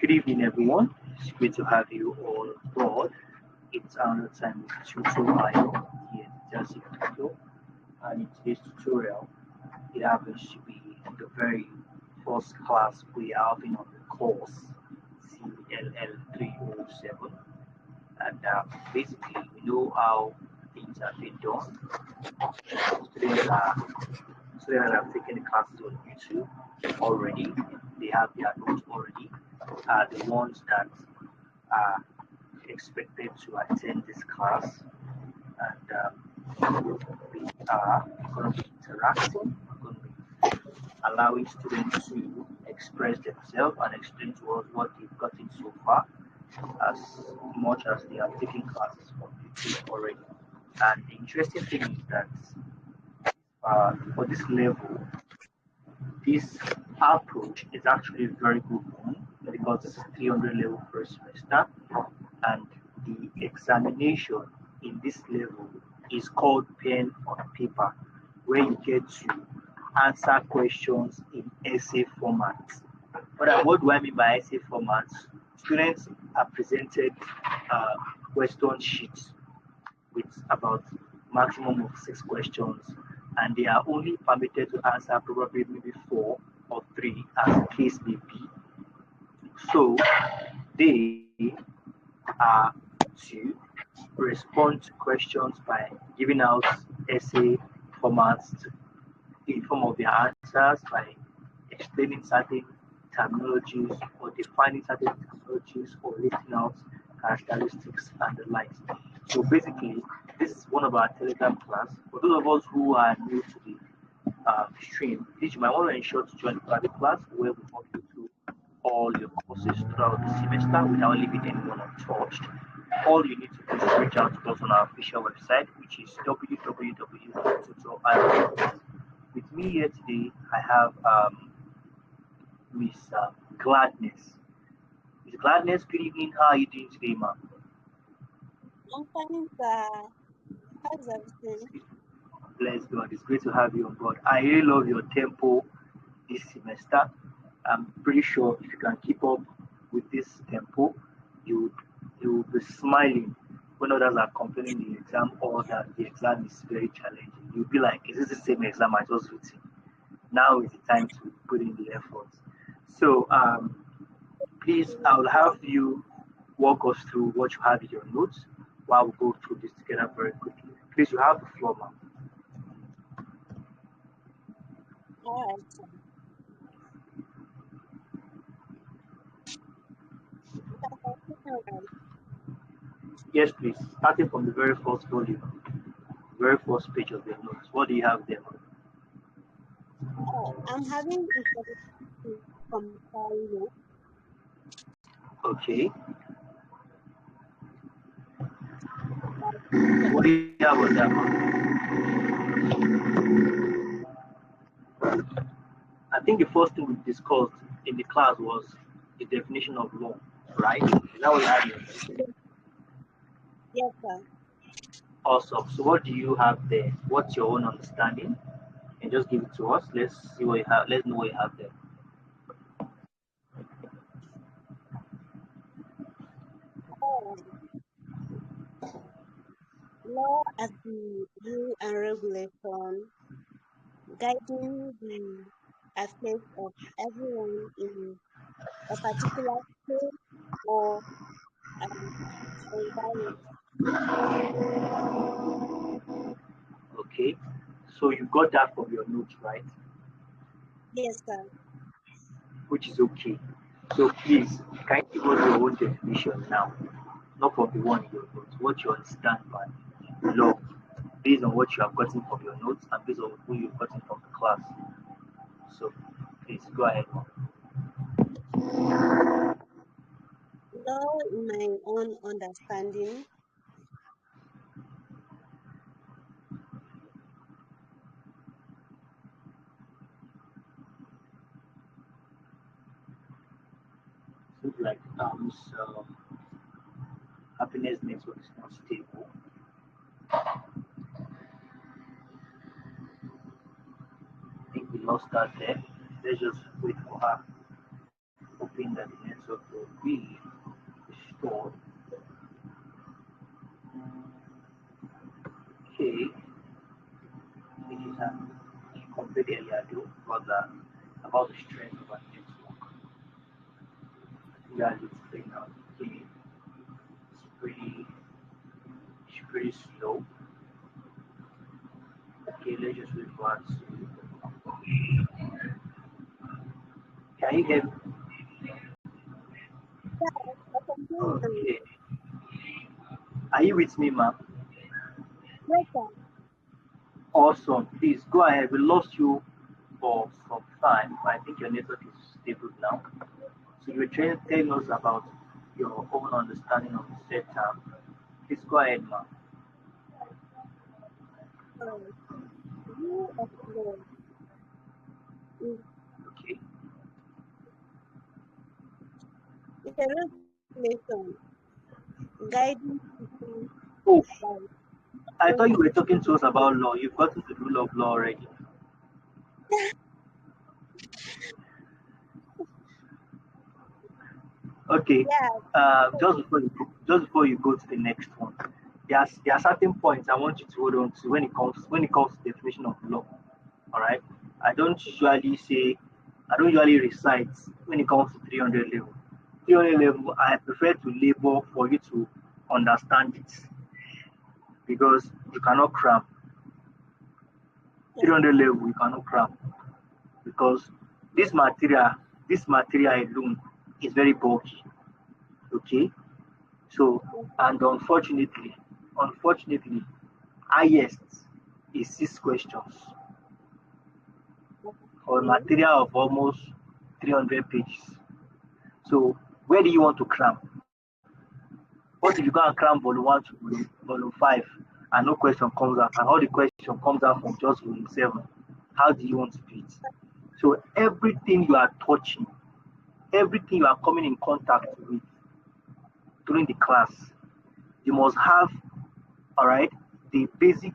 Good evening, everyone. It's great to have you all aboard. It's another time with tutorial here in Jersey Tutorial. And in today's tutorial, it happens to be the very first class we are having on the course, CLL307. And basically, we know how things have been done. Students are students have taken the classes on YouTube already. They have their notes already. The ones that are expected to attend this class, and we are going to be interacting. We're going to be allowing students to express themselves and explain to us what they've gotten so far, as much as they have taken classes on YouTube already. And the interesting thing is that for this level, this approach is actually a very good one because this is 300 level per semester, and the examination in this level is called pen on paper, where you get to answer questions in essay format. But what do I mean by essay format? Students are presented question sheets with about maximum of 6 questions, and they are only permitted to answer probably maybe 4 or 3 as the case may be. So they are to respond to questions by giving out essay formats in form of their answers, by explaining certain terminologies or defining certain terminologies or listing out characteristics and the likes. So basically, this is one of our Telegram class. For those of us who are new to the stream, please you might want to ensure to join the private class where we walk you through all your courses throughout the semester without leaving anyone untouched. All you need to do is reach out to us on our official website, which is www.tutorial.com. With me here today, I have Miss Gladness. Miss Gladness, good evening. How are you doing today, ma'am? I'm fine, sir. How's everything? Bless God. It's great to have you on board. I really love your tempo this semester. I'm pretty sure if you can keep up with this tempo, you'll be smiling when others are complaining the exam or that the exam is very challenging. You'll be like, is this the same exam I just written? Now is the time to put in the effort. So please, I'll have you walk us through what you have in your notes while we go through this together very quickly. Please, you have the floor, ma'am. All right, sir. Yes, please. Starting from the very first volume, very first page of your notes. What do you have there, ma'am? Oh, I'm having difficulty to compare you. Okay. What do you have on that, ma'am? I think the first thing we discussed in the class was the definition of law, right? Is that what you had here? Yes, sir. Awesome. So what do you have there? What's your own understanding? And just give it to us. Let's see what you have. Let's know what you have there. Oh, law as the rule and regulation guiding the affairs of everyone in a particular state or environment. Okay. So you got that from your notes, right? Yes, sir. Which is okay. So please, can you give us your own definition now? Not from the one in your notes. What you understand by law, based on what you have gotten from your notes and based on who you've gotten from the class. So please go ahead, ma'am. Law, in my own understanding, Seems like so happiness network is not stable. I think we lost that there. Let's just wait for her. Hoping assume that the network will be restored. Okay, this is a complete area though about the strength of a network. You guys explain now. Okay, it's pretty slow. Okay, let's just wait for us. Can you get? Yeah, I can hear you now. Okay, are you with me, ma'am? Yes, sir. Awesome. Please go ahead. We lost you for some time, but I think your network is stable now. So you were telling us about your own understanding of the set term. Please go ahead, ma'am. Um, rule of law is Okay. a regulation guiding people Oh, by I thought you were talking regulating. to us about law. You've gotten to the rule of law already. Okay. Yeah, Just before you go to the next one, there are certain points I want you to hold on to when it comes to definition of law. All right. I don't usually recite when it comes to 300 level. 300 level, I prefer to labor for you to understand it because you cannot cram. yeah, 300 level, you cannot cram because this material, this material alone is very bulky. Okay. So, yes, and unfortunately, highest is 6 questions for a okay. material of almost 300 pages. So, where do you want to cram? What if you go and cram volume 1 to volume 5 and no question comes out, and all the question comes out from just volume 7? How do you want to do it? So, everything you are touching, everything you are coming in contact with during the class, you must have, all right, the basic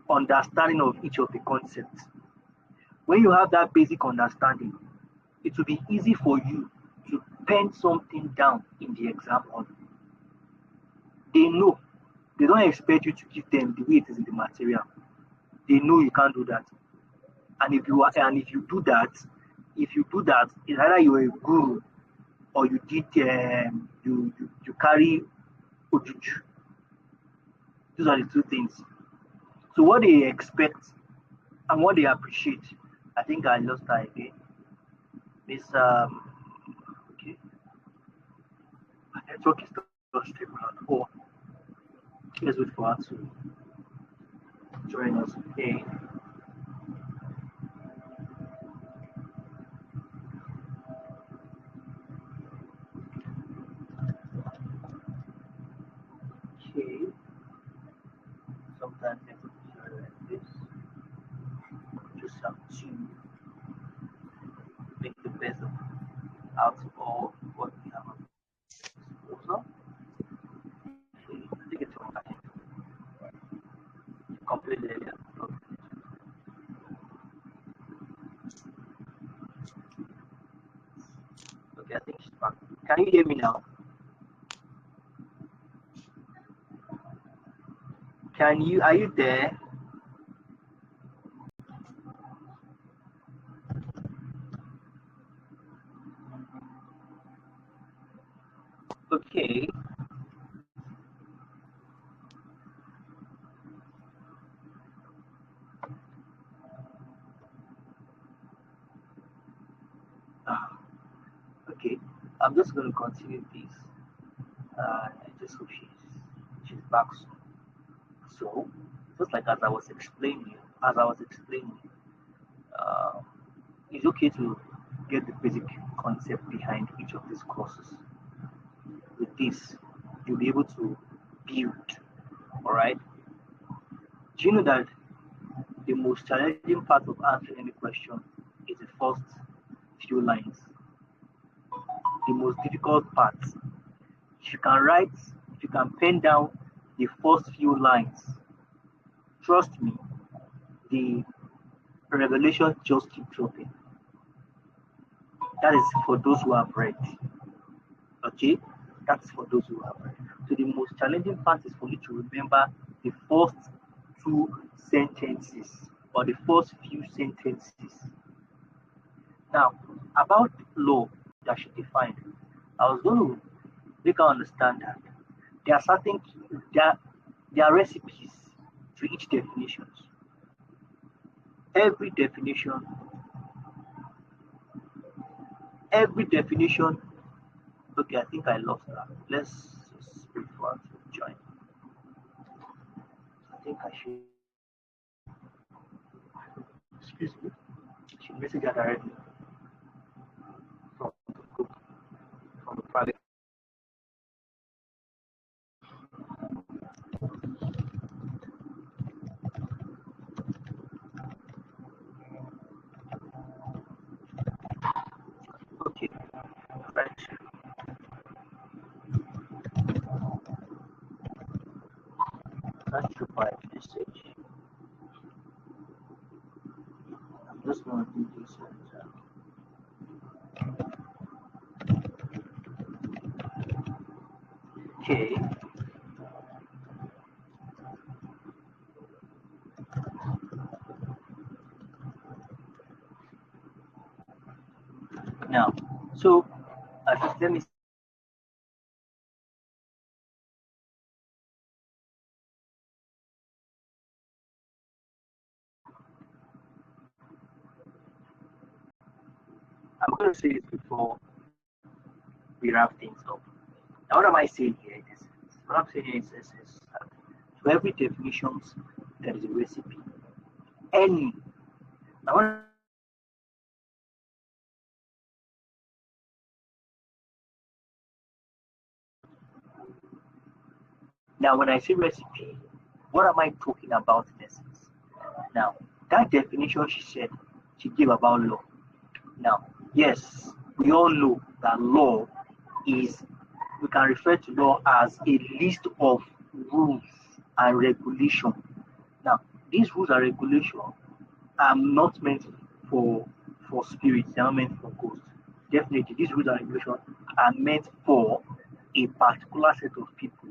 understanding of each of the concepts. When you have that basic understanding, it will be easy for you to pen something down in the exam hall. They know. They don't expect you to give them the way it is in the material. They know you can't do that. And if you do that, it's either you're a guru or you did you carry ojuju. Those are the two things. So what they expect and what they appreciate, I think I lost that again. Is okay. My network is not stable at all. Let's wait for her to join us again. Okay. Sometimes network is not like this. Just have to make the best of out of all what we have on disposal. Okay. I think it's all right. Completely earlier. Okay, I think she's back. Can you hear me now? Are you there? Okay. Ah, okay. I'm just going to continue this. I just hope she's back soon. So, just like as I was explaining, uh, it's okay to get the basic concept behind each of these courses. With this, you'll be able to build. All right. Do you know that the most challenging part of answering any question is the first few lines? The most difficult part. If you can write, if you can pen down the first few lines, trust me, the revelation just keep dropping. That is for those who have read. Okay, that's for those who have read. So the most challenging part is for you to remember the first two sentences or the first few sentences. Now, about law that she defined, I was going to make her understand that there are certain there are recipes to each definition. Every definition, every definition. Okay, I think I lost that. Let's just wait for her to join. I think I should. Excuse me. She messaged her directly from the group, from the private. Okay, right. That's your private message. I'm just going to do this and okay. Now, so let me. I'm going to say this before we wrap things up. Now, what am I saying here? What I'm saying is that to every definition, there is a recipe. Any. Now, when I say recipe, what am I talking about in essence? Now, that definition she gave about law. Now, yes, we all know that law is, we can refer to law as a list of rules and regulation. Now, these rules and regulation are not meant for spirits, they are not meant for ghosts. Definitely, these rules and regulations are meant for a particular set of people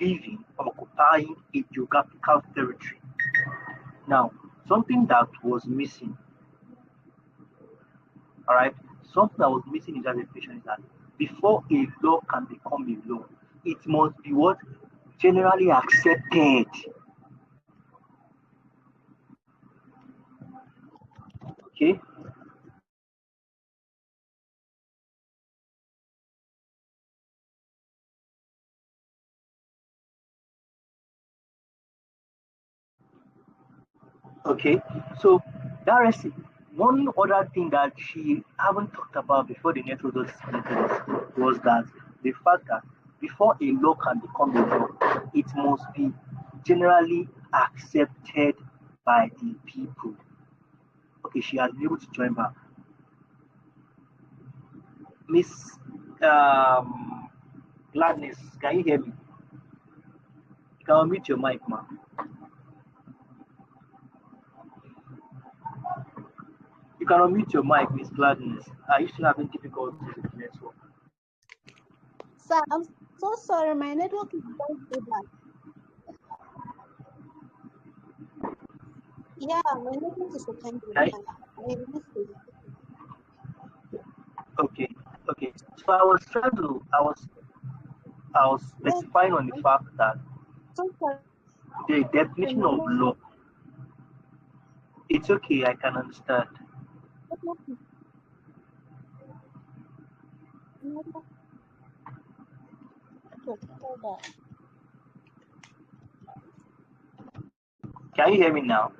living, occupying a geographical territory. Now, something that was missing, all right, something that was missing in that definition is that before a law can become a law, it must be what? Generally accepted. Okay? Okay, so that recipe. One other thing that she haven't talked about before the network was that the fact that before a law can become a law, it must be generally accepted by the people. Okay, she has been able to join back. Miss Gladness, can you hear me? You can unmute your mic, ma'am. You can unmute your mic, Miss Gladness. Are you still having difficulties with the network? Sir, I'm so sorry. My network is very bad. Yeah, my network is okay. Right? I missed it. Okay, okay. So I was Wait, specifying on the fact that so sorry. the definition My of law, it's okay, I can understand. network is so bad. Can you hear me now?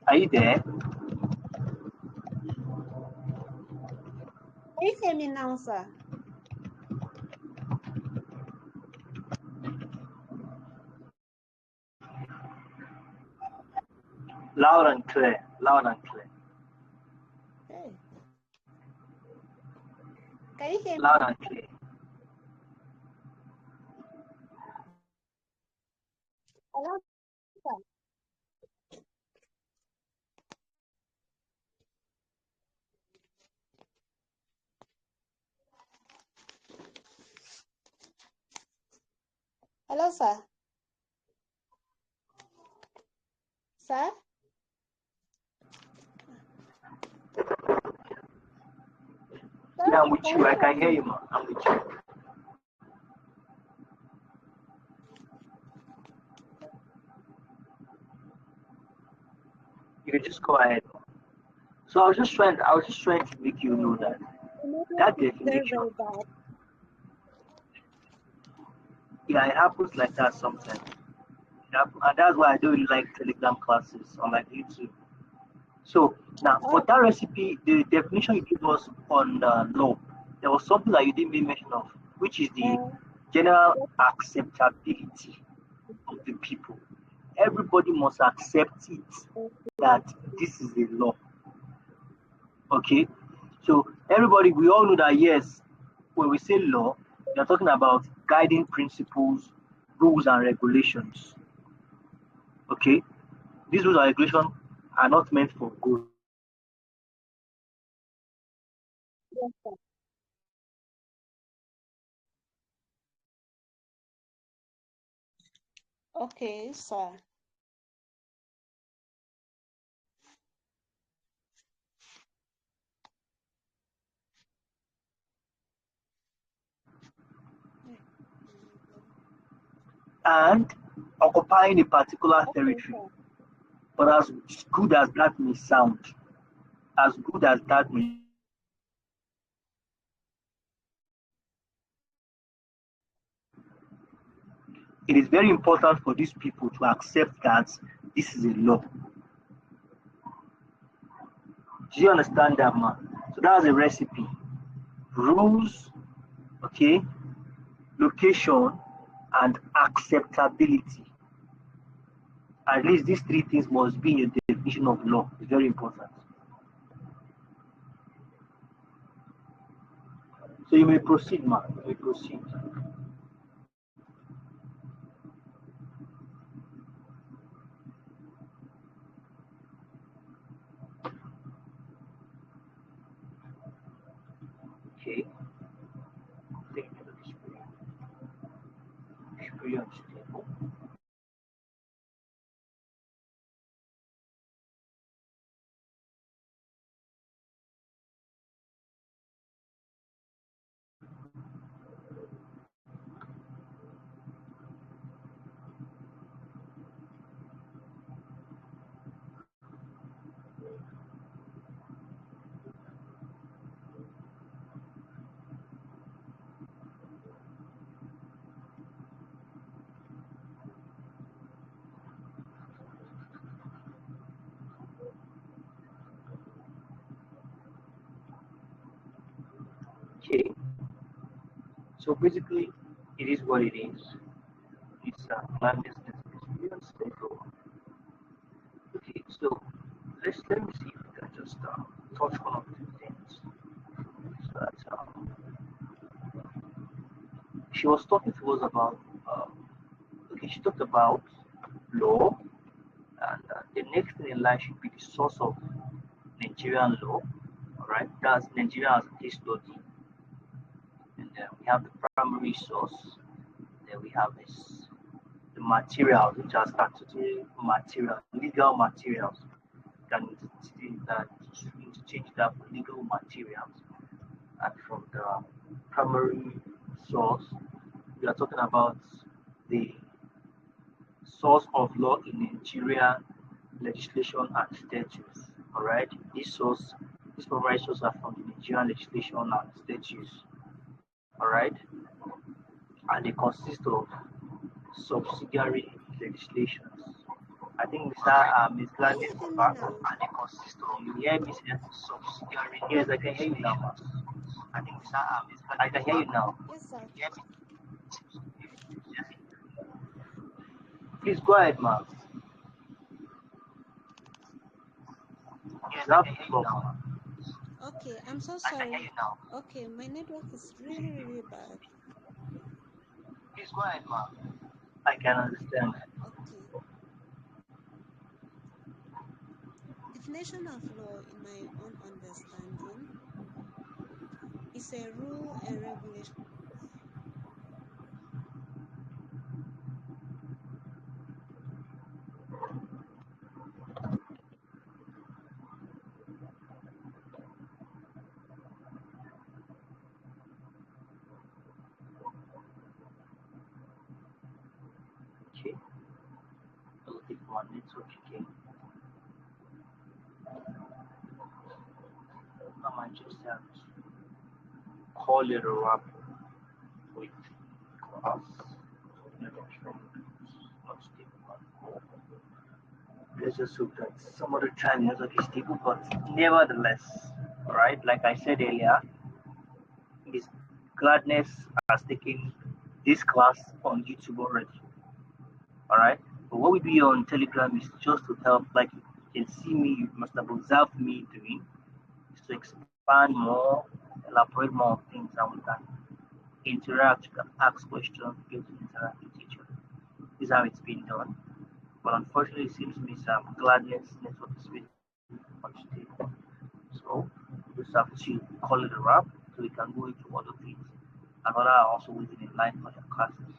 Are you there? Can you hear me now, sir? Loud and clear, loud and clear. Hey. Can you hear me? Loud and clear. Hello, sir. Hello, sir. Sir? Yeah, I'm with you. I can hear you, man. I'm with you. You can just go ahead. So I was just trying to make you know that that Very, definition, very bad. yeah, it happens like that sometimes. And that's why I don't really like Telegram classes on like YouTube. So now for that recipe, the definition you gave us on law, there was something that you didn't even mention of, which is the general acceptability of the people. Everybody must accept it that this is a law. Okay, so everybody, we all know that yes, when we say law, we are talking about guiding principles, rules, and regulations. Okay, these rules and regulations are not meant for good. Yes, sir. Okay, sir. And occupying a particular Okay, territory. sir. But as good as that may sound, as good as that may it is very important for these people to accept that this is a law. Do you understand that, man? So that's a recipe. Rules, okay, location, and acceptability. At least these three things must be in your definition of law. It's very important. So you may proceed, man. You may proceed. Okay. Take me to the screen. Screen unstable. Okay. So basically, it is what it is. It's a clandestine experience. Okay, so let me see if we can just touch one of the things. So that she was talking to us about. Okay, she talked about law, and the next thing in line should be the source of Nigerian law. All right, that's Nigeria as a case study, and then we have the primary source. Then we have this the materials, which are statutory material, legal materials. Can that interchange that for legal materials, and from the primary source, we are talking about the source of law in Nigeria legislation and statutes. All right, these primary sources are from the Nigerian legislation and statutes. All right, and they consist of subsidiary legislations. I think Mr. Ms. Can Gladys you is hear me back. now? And they consist of you hear me say subsidiary. Yes, I can hear you now, man. I think Mr. Ms. Gladys I can hear you now. Yes, sir. Hear me? Please go ahead, ma'am. Yes, I can hear you now. Okay, I'm so I can hear sorry. you now. Okay, my network is really, really bad. Please go ahead, ma'am. I can understand. Okay. Definition of law, in my own understanding, is a rule and regulation our network again. I might just have to call it a wrap with class. Network not stable. Let's just hope that some other time network is stable, but nevertheless, alright, like I said earlier, Miss Gladness has taken this class on YouTube already. Alright, but what we do on Telegram is just to help, like you can see me, you must have observed me doing, is to expand more, elaborate more on things, and we can interact, you can ask questions, be able to interact with each other. This is how it's been done. But unfortunately, it seems Miss Gladness network is really unstable. So we just have to call it a wrap so we can go into other things. And other are also waiting in line for their classes.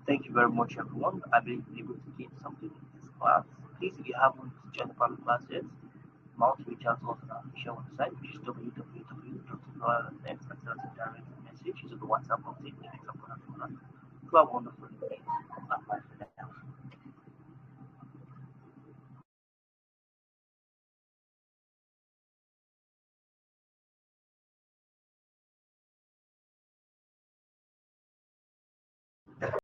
Thank you very much, everyone. I've been able to gain something in this class. Please, if you haven't joined the private class yet, mount reach out to us on our official website, which is www.net, and send us a direct message to the WhatsApp of the next upon. So have a wonderful day. Bye for now.